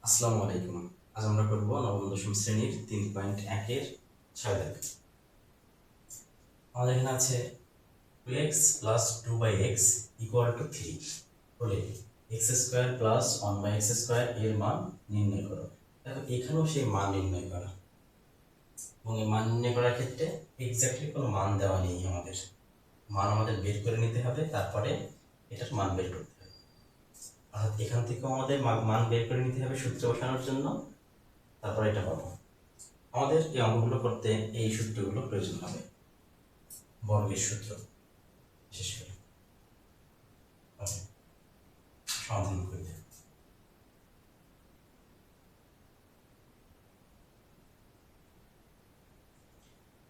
আসসালামু আলাইকুম। আজ আমরা করব নবম দশম শ্রেণীর 3.1 এর 6 দাগ। আমাদের এখানে আছে 2x plus 2/x equal to 3 বলে x square plus 1/x square এর মান নির্ণয় করো। দেখো এখানেও সেই মান নির্ণয় করা, এবং এই মান নির্ণয় করার ক্ষেত্রে এক্স্যাক্টলি কোনো মান দেওয়া নেই। আমাদের বের করে নিতে হবে, তারপরে এটার মান বের করতে হবে। অর্থাৎ এখান থেকেও আমাদের মান বের করে নিতে হবে সূত্র বসানোর জন্য, তারপরে এটা পাবো। আমাদের এই অঙ্কগুলো করতে এই সূত্রগুলো প্রয়োজন হবে, বর্গের সূত্র বিশেষ করে সমাধান করতে।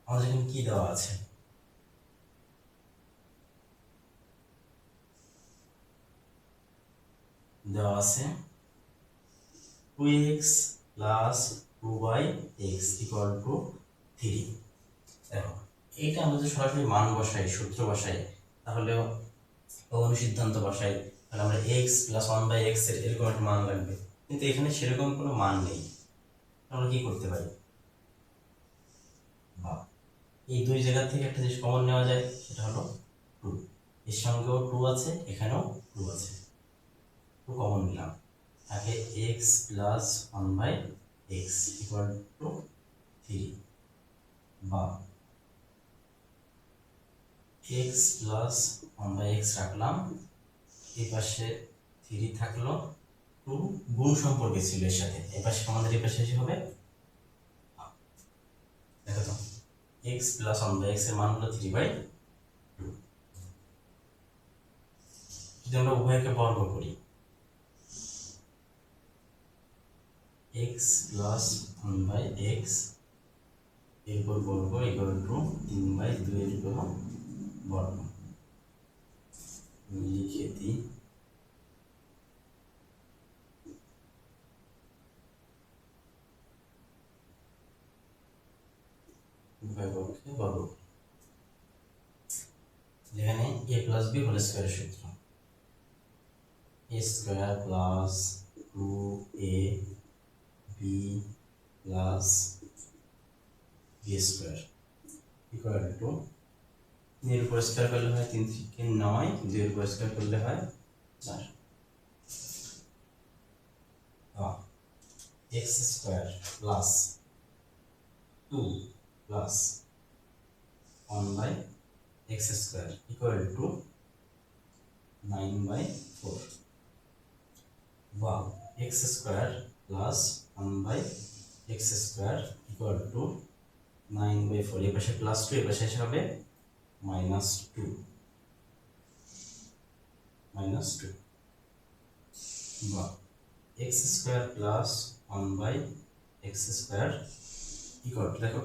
আমাদের এখানে কি দেওয়া আছে? দেওয়া আছে 2x plus 2/x equal to 3। দেখো এইটা আমরা যদি সরাসরি মান বসাই, সূত্র বসাই, তাহলে অনুসিদ্ধান্ত বসাই, তাহলে আমরা x প্লাস 1/x এর এরকম একটা মান লাগবে, কিন্তু এখানে সেরকম কোনো মান নেই। আমরা কি করতে পারি? এই দুই জায়গা থেকে একটা জিনিস কমন নেওয়া যায়, সেটা হলো 2। এর সঙ্গেও 2 আছে, এখানেও 2 আছে, 2 কমন নিলাম। তাকে x plus 1/x equal to 3, বা x প্লাস 1/x রাখলাম, এই পাশে 3 থাকলো, 2 গুণ সম্পর্কে ছিল এর সাথে, এই পাশে আমাদের এই পাশে এসে হবে, দেখো তো x প্লাস 1/x এর মান হলো 3/2। যদি আমরা উভয়কে বর্গ করি, x প্লাস 1/x এর উপর বর্গ ইকুয়াল টু 3/2 এর উপর বর্গ। লিখে দিই, উভয় পক্ষে বর্গ। এখানে a প্লাস b হোল স্কয়ারের সূত্র, a square plus 2ab plus b square equal two, 3 এর উপর স্কয়ার করলে হয় 3 থেকে 9, 2 এর উপর স্কয়ার করলে হয় 4। x square plus 2 plus 1/x square equal to 9/4, বা x square plus 1/x square equal to 9/4। এই পাশে প্লাস 2, এই পাশে এসে হবে -2, বা x square plus 1/x square equal two, দেখো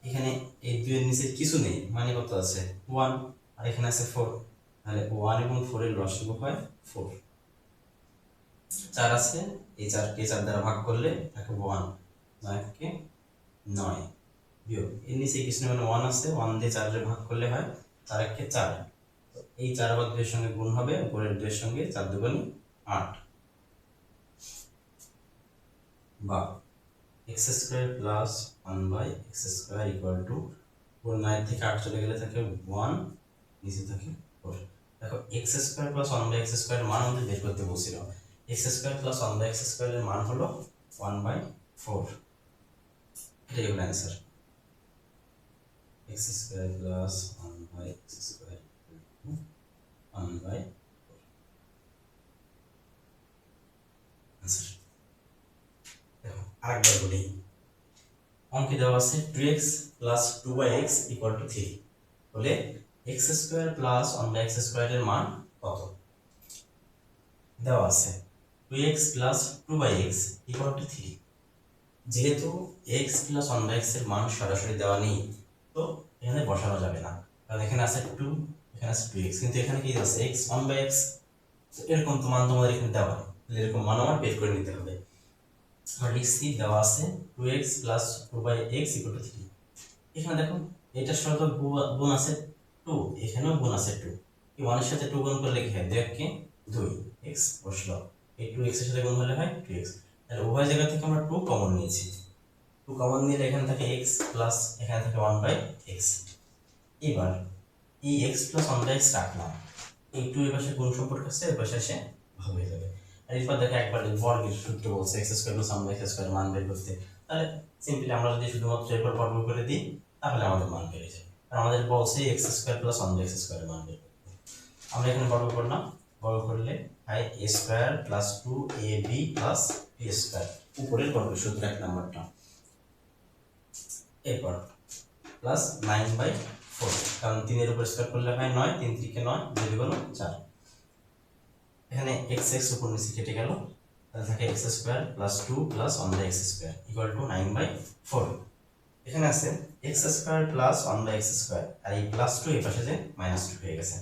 এখানে এই 2 এর নিচে কিছু নেই, মানে কত আছে 1, আর এখানে আছে 4, তাহলে 1 এবং 4 এর লসাগু হয় 4। 4 আছে, এই 4 কে 4 দ্বারা ভাগ করলে থাকে 1, 9 কে 9 বিয়োগ, এর নিচে কিছু নেই, মানে 1 আছে, 1 দিয়ে 4 এর ভাগ করলে হয় 4 কে 4। এই 4 আবার 2 এর সঙ্গে গুণ হবে, উপরের 2 এর সঙ্গে 4 দুগুণ 8, বা x square plus 1/x square equal two 9 থেকে 8 চলে গেলে থাকে 1, নিচে থাকে 4। দেখো x square plus 1/x square এর মান আমাদের বের করতে বলছিল, x square plus 1/x square এর মান হলো 1/4। এটাই হলো answer, x square plus 1/x square 1/4 answer. দেখো আরেকবার বলি, অঙ্কে দেওয়া আছে 2x plus 2/x equal to 3 বলে x square plus 1/x square এর মান কত? দেওয়া আছে 2x plus 2/x equal to 3। যেহেতু x প্লাস 1/x এর মান সরাসরি দেওয়া নেই, তো এখানে বসানো যাবে না, কারণ এখানে আছে 2, এখানে আছে 2x, কিন্তু এখানে কি আছে x 1/x, এরকম তো মান তোমাদের এখানে দেওয়া নেই, এরকম মান আমার বের করে নিতে হবে। আর লিখছি দেওয়া আছে 2x plus 2/x equal to 3। এখানে দেখো এটার সাথে গুণ আছে 2, এখানেও গুণ আছে 2, এই 1 এর সাথে 2 গুণ করলে কি হয়, 2 কে 2, x বসলো, এই 2x এর সাথে গুণ হলে হয় 2x। তাহলে উভয় জায়গা থেকে আমরা 2 কমন নিয়েছি, 2 কমন নিলে এখানে থাকে x প্লাস এখানে থাকে 1/x। এবার এই x প্লাস 1/x রাখলাম, এই 2 এর পাশে গুণ সম্পর্ক আছে, এর পাশে এসে ভাগ হয়ে যাবে। আর এরপর দেখো একবার বর্গের সূত্র বলছে x square plus 1/x square মান বের করতে, তাহলে সিম্পলি আমরা যদি শুধুমাত্র এরপর বর্গ করে দিই তাহলে আমাদের মান বের হয়ে যাবে। আর আমাদের বলছে x square plus 1/x square মান বের করতে। আমরা এখানে বর্গ করলাম, বর্গ করলে হয় a square plus 2ab plus b square, উপরের বর্গের সূত্র এক নাম্বারটা। এরপর প্লাস 9/4, কারণ 3 এর উপর স্কয়ার করলে হয় 9, 3 3 9, 2 হলো 4। এখানে x x উপর নিচে কেটে গেল, তাহলে থাকে x square plus 2 plus 1/x square equal to 9/4। এখানে আছে x square plus 1/x square, আর এই প্লাস 2 এই পাশে যে মাইনাস 2 হয়ে গেছে,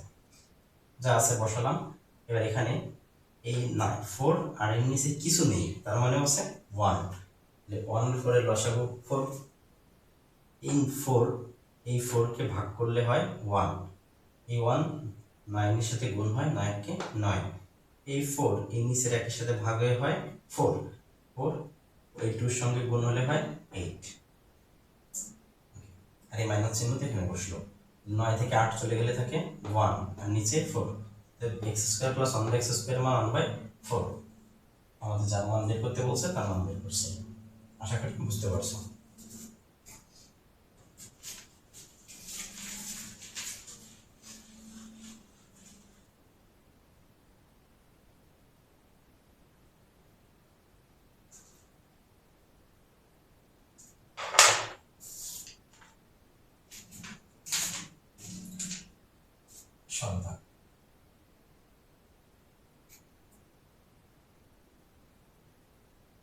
যা আছে বসালাম। এবার এখানে এই 4 আর এর নিচে কিছু নেই, তার মানে হচ্ছে 1, যে 1 এর পরে লসাগু 4, এই 4 এই 4 কে ভাগ করলে হয় 1, এই 1 9 এর সাথে গুণ হয় 9 কে 9, এই 4 এই নিচের একের সাথে ভাগ হয়ে হয় 4, 4 এই 2 এর সঙ্গে গুণ হলে হয় 8, আর এই মাইনাস চিহ্নতে এখানে বসলো। 9 থেকে 8 চলে গেলে থাকে 1 আর নিচে 4, তাহলে x square plus 1/x square মান 1/4। আমাদের যার মান বের করতে বলছে তার মান বের করছে। আশা করি বুঝতে পারছো। সন্ধান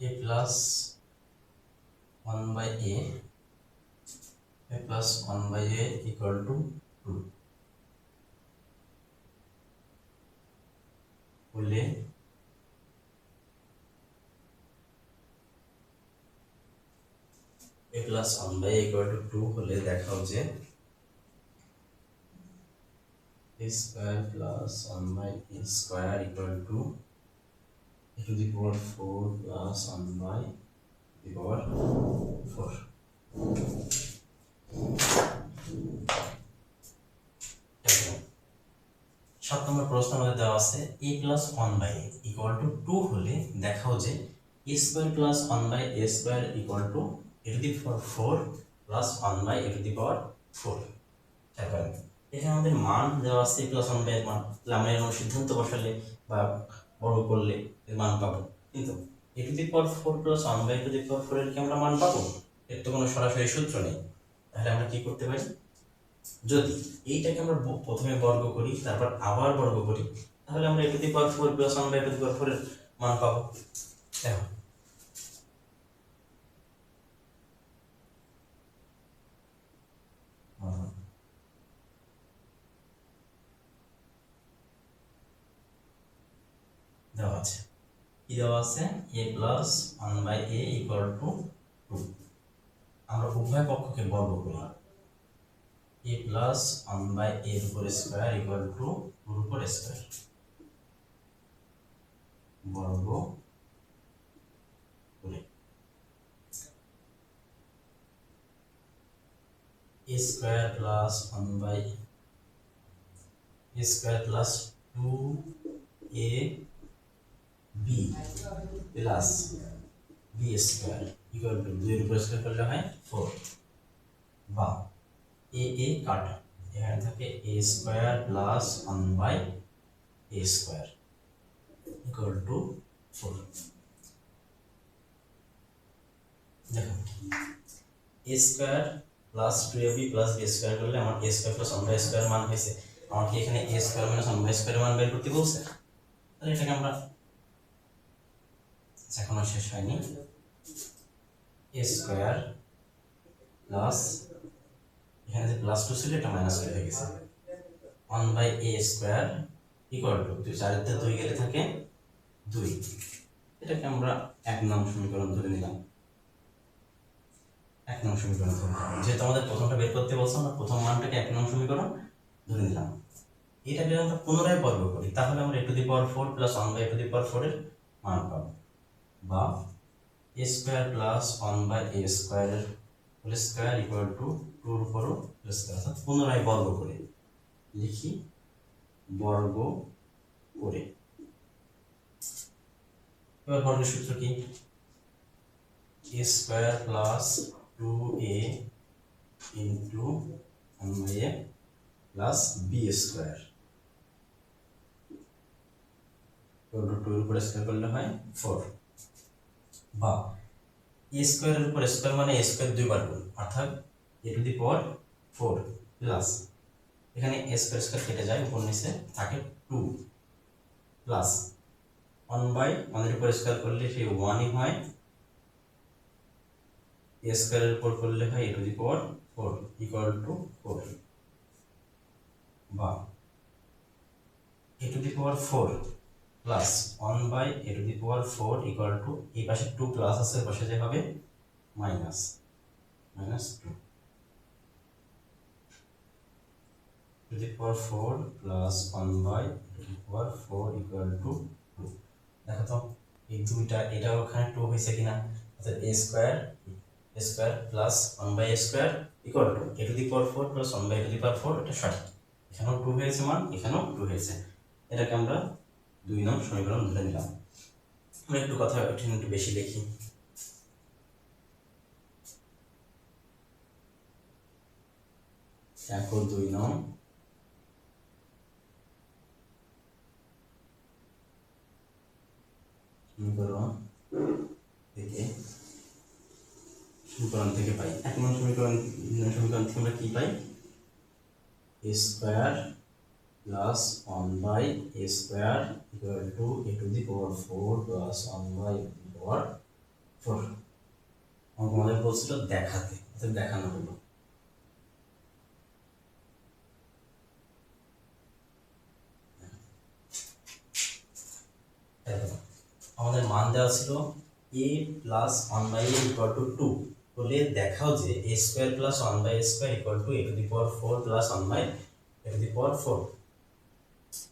a plus 1/a plus 1/a equal to 2 হলে a plus 1/a equal to 2 হলে দেখাও যে a square plus 1/a square equal to a to the power 4 plus 1/4। 7 নম্বর প্রশ্ন আমাদের দেওয়া আছে a plus 1/a equal to 2 হলে দেখাও যে a square plus 1/a square equal to a to the power 4 plus 1/a to the power 4। তারপরে এখানে আমাদের মান দেওয়া আছে a plus 1/a এর মান, তাহলে আমরা এর সিদ্ধান্ত বসালে বা বর্গ করলে এর মান পাবো, কিন্তু a to the power 4 plus 1/a to the power 4 এর কি আমরা মান পাবো? এর তো কোনো সরাসরি সূত্র নেই। তাহলে আমরা কি করতে পারি, যদি এইটাকে আমরা প্রথমে বর্গ করি তারপর আবার বর্গ করি, তাহলে আমরা a to the power 4 plus 1/a to the power 4 এর মান পাবো। দেখো দেওয়া আছে, কি দেওয়া আছে, a plus 1/a equal to 2। আমরা উভয় পক্ষকে বর্গ করি, a plus 1/a এর উপর স্কয়ার equal to 2 এর উপর স্কয়ার, বর্গ করে a square plus 1/a square plus 2ab plus b square equal to 2 এর উপর স্কয়ার করলে হয় 4, বা a কাটা, এখানে থাকে a square plus 1/a square equal to 4। দেখো a square plus 2ab plus b square করলে আমার a square plus 1/a square মান হয়েছে। আমার কি এখানে a square minus 1/a square মান বের করতে বলছে? তাহলে এটাকে আমরা, এখনো শেষ হয়নি, a square plus এখানে যে প্লাস 2 ছিল এটা মাইনাস 2 হয়ে গেছে, 1/a square equal to 4 এর 2 গেলে থাকে 2। এটাকে আমরা 1 নং সমীকরণ ধরে নিলাম, 1 নং সমীকরণ ধরে নিলাম। যেহেতু আমাদের প্রথমটা বের করতে বলছে, আমরা প্রথম মানটাকে 1 নং সমীকরণ ধরে নিলাম। এটাকে আমরা পুনরায় বর্গ করি, তাহলে আমরা a to the power 4 plus 1/a to the power 4 এর মান পাবো, বা a স্কয়ার প্লাস 1/a স্কয়ারের হোল স্কয়ার ইকুয়াল টু 2 এর উপর হোল স্কয়ার, অর্থাৎ পুনরায় বর্গ করে লিখি, বর্গ করে। এবার বর্গের সূত্র কি? a square plus 2a into 1/a plus b square equal to 2 এর উপর স্কয়ার করলে হয় 4, বা a স্কয়ারের উপর স্কয়ার মানে a স্কয়ার দুইবার গুণ, অর্থাৎ a to the power 4 plus এখানে a স্কয়ার স্কয়ার কেটে যায়, উপর নিচে থাকে 2 প্লাস 1/1 এর উপর স্কয়ার করলে সেই 1ই হয়, a স্কয়ারের উপর করলে হয় a to the power 4 equal to 4, বা a to the power 4 plus 1/a to the power 4 equal to, এই পাশে 2 প্লাস আছে, পাশে যে হবে minus 2 to the power 4 plus 1/a to the power 4 equal to 2। দেখো তো এই দুইটা, এটা ওখানে 2 হয়েছে কিনা, অর্থাৎ a square plus 1/a square equal to a to the power 4 plus 1/a to the power 4, এটা সঠিক। এখানেও 2 হয়েছে মান, এখানেও 2 হয়েছে, এটাকে আমরা 2 নং সমীকরণ ধরে নিলাম। আমরা একটু কথা এখানে একটু বেশি লিখি। দেখো 2 নং সমীকরণ থেকে পাই, 1 নং সমীকরণ থেকে আমরা কি পাই? a square plus 1/a square equal to a to the power 4 plus 1/a to the power 4। আমাদের বলছিল দেখাতে, অর্থাৎ দেখানো হলো। আমাদের মান দেওয়া ছিল a plus 1/a equal to 2, বলে দেখাও যে a square plus 1/a square equal to a to the power 4 plus 1/a to the power 4।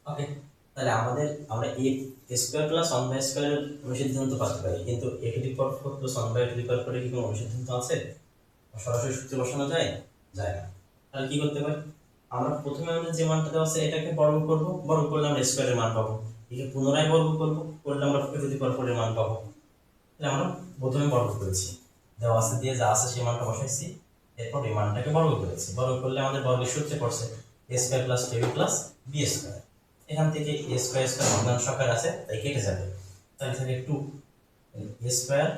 Okay, তাহলে আমরা a স্কয়ার প্লাস 1/a স্কয়ারের অনুসিদ্ধান্ত পাতে পারি, কিন্তু a to the power 4 plus 1/a to the power 4 এর কি কোনো অনুসিদ্ধান্ত আছে? সরাসরি সূত্রে বসানো যায়? যায় না। তাহলে কি করতে পারি? আমরা প্রথমে আমাদের যে মানটা দেওয়া আছে এটাকে বর্গ করব, বর্গ করলে আমরা স্কয়ারের মান পাবো, একে পুনরায় বর্গ করব, করলে আমরা a টু দি পাওয়ার 4 এর মান পাবো। তাহলে আমরা প্রথমে বর্গ করেছি, দেওয়া আছে দিয়ে যা আছে সেই মানটা বসাইছি, এরপর এই মানটাকে বর্গ করেছি, বর্গ করলে আমাদের বর্গের সূত্রে পড়ছে a square plus 2b plus b square. এখান থেকে a স্কয়ার স্কয়ার ভগ্নাংশ আকারে আছে, তাই কেটে যাবে, তাহলে থাকে 2 a square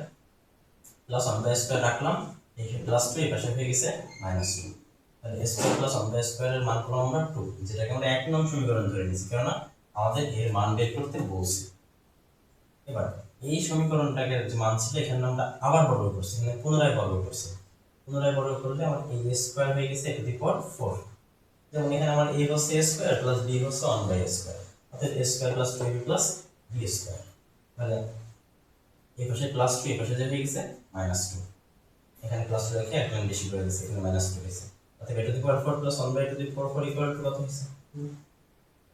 plus 1/a square রাখলাম, এই প্লাস 2 এই পাশে হয়ে গেছে -2। তাহলে a square plus 1/a square এর মান পেলাম আমরা 2, যেটাকে আমরা 1 নং সমীকরণ ধরে নিয়েছি, কারণ আমাদের এর মান বের করতে বলছে। এবার এই সমীকরণটাকে যে মান ছিল এখানে আমরা আবার বর্গ করছি, মানে পুনরায় বর্গ করছি, পুনরায় বর্গ করলে আমার a স্কয়ার হয়ে গেছে a টু দি পাওয়ার 4। যেমন এখানে আমার a হচ্ছে a স্কয়ার প্লাস b হচ্ছে 1/a স্কয়ার, অর্থাৎ a square plus 2b plus b square. তাহলে এই পাশে প্লাস 2, এই পাশে যে হয়ে গেছে -2, এখানে প্লাস 2 রেখে একটা বেশি করে দিয়েছি, এখানে -2 হয়েছে, অর্থাৎ a to the power 4 plus 1/a to the power 4 equal to কত হয়েছে?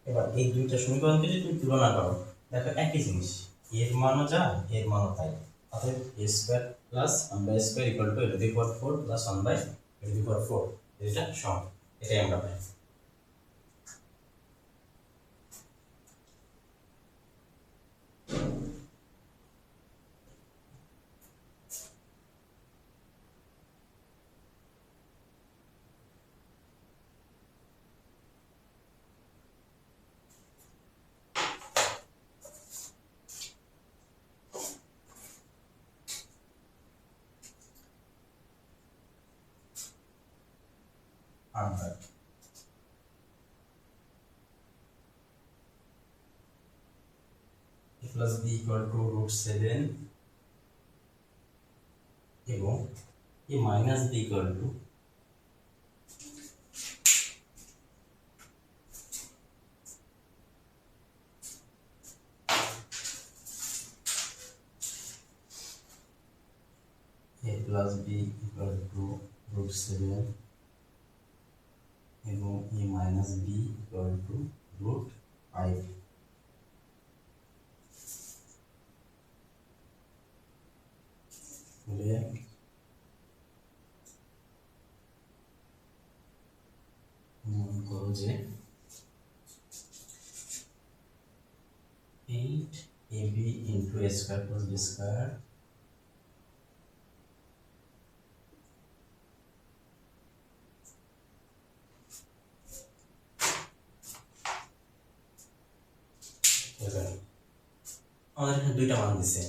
এবার এই দুইটা সমীকরণকে যদি তুমি তুলনা করো, দেখো একই জিনিস, এর মানও যা এর মানও তাই, অর্থাৎ a square plus 1/a square equal to a to the power 4 plus 1/a to the power 4, এটা সমান, এটাই আমরা পাই। a plus b equal to √7 এবং a minus b equal to a plus b equal to √7 এবং a minus b equal to √5। বলে মনে করো যে 8ab into a square plus b square আমাদের এখানে দুইটা মান দিছে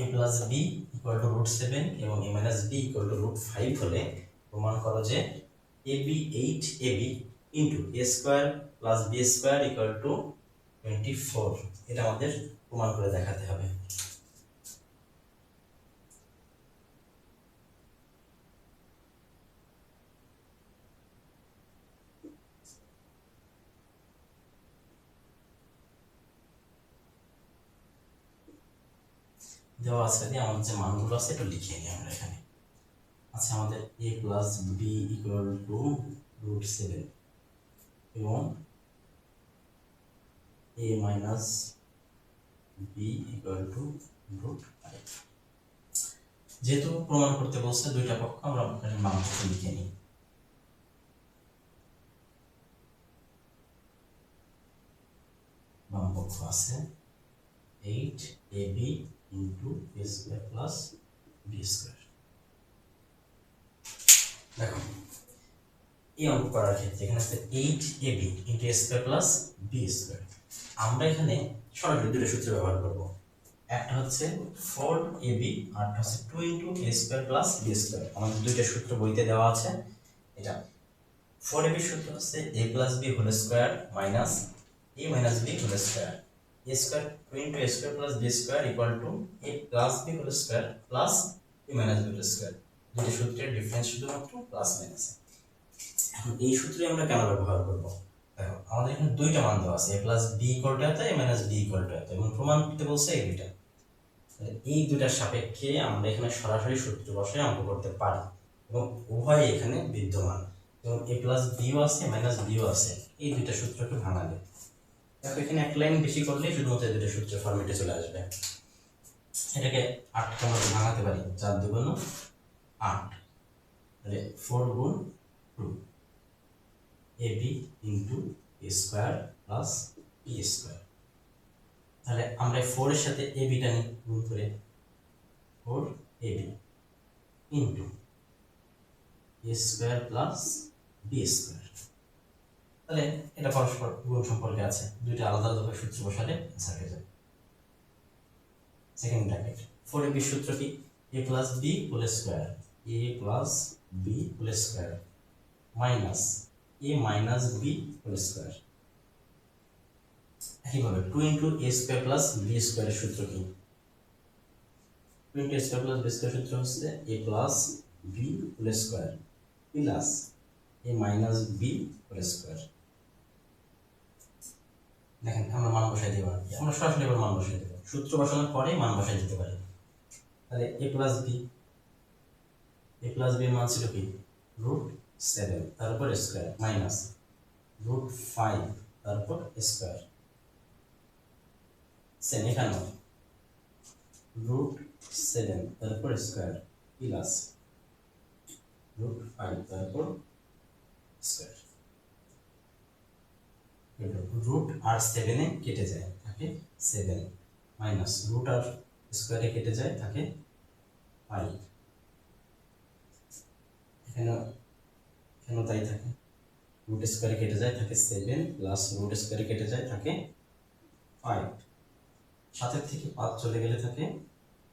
a plus b equal to √7 এবং a minus b equal to √5 হলে প্রমাণ করো যে ab 8ab into a square plus b square equal to 24 এটা আমাদের প্রমাণ করে দেখাতে হবে। দেওয়া আছে দিয়ে আমাদের যে মানগুলো আছে একটু লিখে নিই আমরা এখানে। আচ্ছা আমাদের a plus b equal to √7 এবং a minus b equal to √5 যেহেতু প্রমাণ করতে বলছে দুইটা পক্ষ আমরা এখানে মানপক্ষ লিখে নিই। বাম পক্ষ আছে 8ab into a square plus b square। দেখো এই অঙ্ক করার ক্ষেত্রে এখানে আছে 8ab into a square plus b square। আমরা এখানে সরাসরি দুটো সূত্র ব্যবহার করব। একটা হচ্ছে 4ab আর একটা হচ্ছে 2 into a square plus b square। আমাদের দুইটা সূত্র বইতে দেওয়া আছে। এটা 4ab সূত্র হচ্ছে a plus b whole square minus a minus b whole square। a square 2 into a square plus b square equal to a plus b whole square plus a minus b whole square। দুটো সূত্রের difference শুধুমাত্র plus minus. এখন এই সূত্রে আমরা কেন ব্যবহার করব? দেখো আমাদের এখানে দুইটা মান দেওয়া আছে a plus b equal to এত a minus b equal to এত এবং প্রমাণ করতে বলছে এই দুইটা। এই দুইটার সাপেক্ষে আমরা এখানে সরাসরি সূত্র বসে অঙ্ক করতে পারি এবং উভয় এখানে বিদ্যমান এবং a plus b ও আছে মাইনাস b ও আছে। এই দুইটা সূত্রকে ভাঙালে দেখো এখানে এক লাইন বেশি করলে শুধুমাত্র দুটো সূত্র ফরম্যাটে চলে আসবে। এটাকে 8 কে আমরা ভাঙাতে পারি 4 2 8 তাহলে 4 গুণ 2 ab into a square plus b square। তাহলে আমরা 4 এর সাথে ab টা নিই গুণ করে 4ab into a square plus b square। তাহলে এটা পরস্পর গুণ সম্পর্কে আছে, দুইটা আলাদা আলাদা সূত্র বসালে आंसर হয়ে যাবে। সেকেন্ড ব্র্যাকেট 4ab সূত্র কি a plus b whole square a plus b whole square minus a minus b whole square। একইভাবে 2 into a square plus b square এর সূত্র কি 2 into a square plus b square সূত্র হচ্ছে a plus b whole square plus a minus b whole square। দেখেন আমরা মান বসাই দিব, আমরা সরাসরি এবার মান বসাই দেব, সূত্র বসানোর পরে মান বসাই দিতে পারি। তাহলে a plus b এর মান ছিল কি √7 তারপর স্কয়ার মাইনাস √5 তারপর স্কয়ার সেম এখানে √7 তারপর স্কয়ার প্লাস √5 তারপর স্কয়ার। রুট আর 7 এ কেটে যায় থাকে 7 মাইনাস রুট আর স্কয়ারে কেটে যায় থাকে 5। এখানে তাই থাকে রুট স্কয়ারে কেটে যায় থাকে 7 প্লাস রুট স্কয়ারে কেটে যায় থাকে 5। 7 এর থেকে 5 চলে গেলে থাকে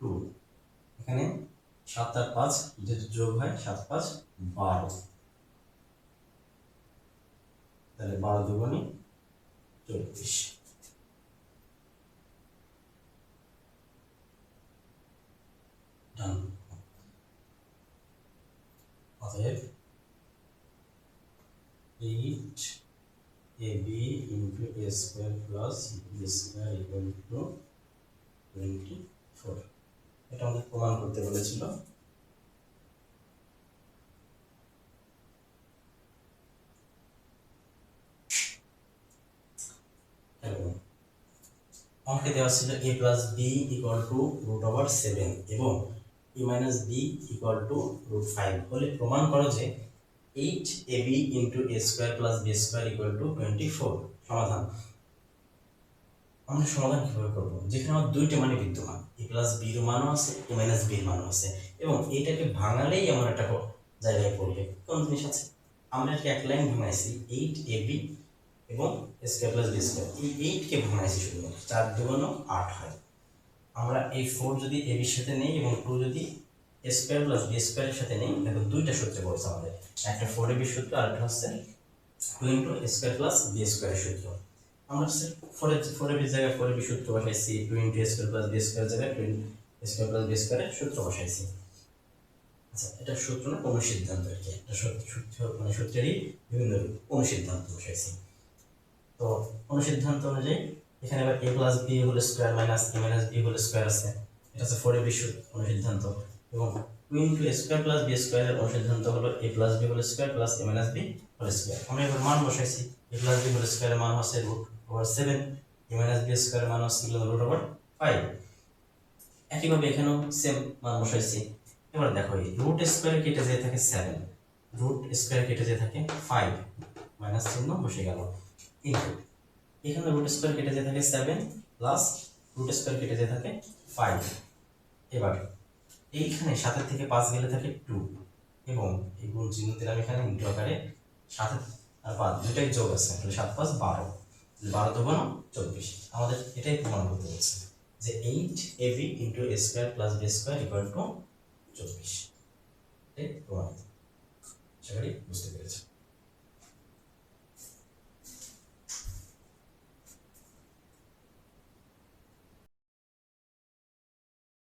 2। এখানে 7 আর 5 যেটা যোগ হয় 7 5 12। তাহলে 12 দুগুণে 24। ডান। অতএব 8ab into a square plus b square equal to 24। এটা আমাদের প্রমাণ করতে বলেছিল। অঙ্কে দেওয়া ছিল a plus b equal to √7 এবং a minus b equal to √5 বলে প্রমাণ করো যে 8ab into a square plus b square equal to 24 সমাধান। আমরা সমাধান কিভাবে করব? যেখানে আমার দুইটা মানে বিদ্যমান, a plus b এর মানও আছে, a minus b এর মানও আছে, এবং এইটাকে ভাঙালেই আমার একটা জায়গায় পড়বে। কোন জিনিস আছে? আমরা একটা এক লাইন ভাঙাইছি 8ab এবং a square plus b square, এই 8 কে ভাঙাইছি শুধুমাত্র, 4 2 8 হয়। আমরা এই 4 যদি a এর সাথে নেই এবং 2 যদি a square plus b square এর সাথে নেই, দেখো দুইটা সূত্র পড়ছে আমাদের, একটা 4ab সূত্র আর একটা হচ্ছে 2 into a square plus b square এর সূত্র। আমরা 4ab এর জায়গায় 4ab সূত্র বসাইছি, 2 into a square plus b square এর জায়গায় 2 into a square plus b square এর সূত্র বসাইছি। আচ্ছা, এটা সূত্র না অনুসিদ্ধান্ত আর কি, এটা সূত্র মানে সূত্রেরই বিভিন্ন রূপ, অনুসিদ্ধান্ত বসাইছি। তো অনুসিদ্ধান্ত অনুযায়ী এখানে আবার a plus b whole square minus a minus b whole square আছে, এটা হচ্ছে 4ab অনুসিদ্ধান্ত, এবং 2 into a square plus b square এর অনুসিদ্ধান্ত হলো a plus b whole square plus a minus b whole square। আমরা এবার মান বসাইছি, a plus b whole square এর মান হচ্ছে √7, a minus b square এর মান হচ্ছে √5। একইভাবে এখানেও সেম মান বসাইছি। এবার দেখো এই রুট স্কয়ার কেটে যেতে থাকে 7, রুট স্কয়ার কেটে যেতে থাকে 5, মাইনাস চিহ্ন বসে গেল, ইনটু এখানে রুট স্কয়ার কেটে যেতে থাকে 7 প্লাস রুট স্কয়ার কেটে যেতে থাকে 5। এবার এইখানে 7 থেকে 5 গেলে থাকে 2, এবং এই গুণ চিহ্ন দিলাম এখানে ইনটু আকারে, 7 আর 5 দুটাই যোগ আছে, তাহলে 7 5 12, 12 2 24। আমাদের এটাই প্রমাণ করতে হচ্ছে যে 8ab into a square plus b square equal to 24। এটাই প্রমাণিত। আশা করি বুঝতে পেরেছো।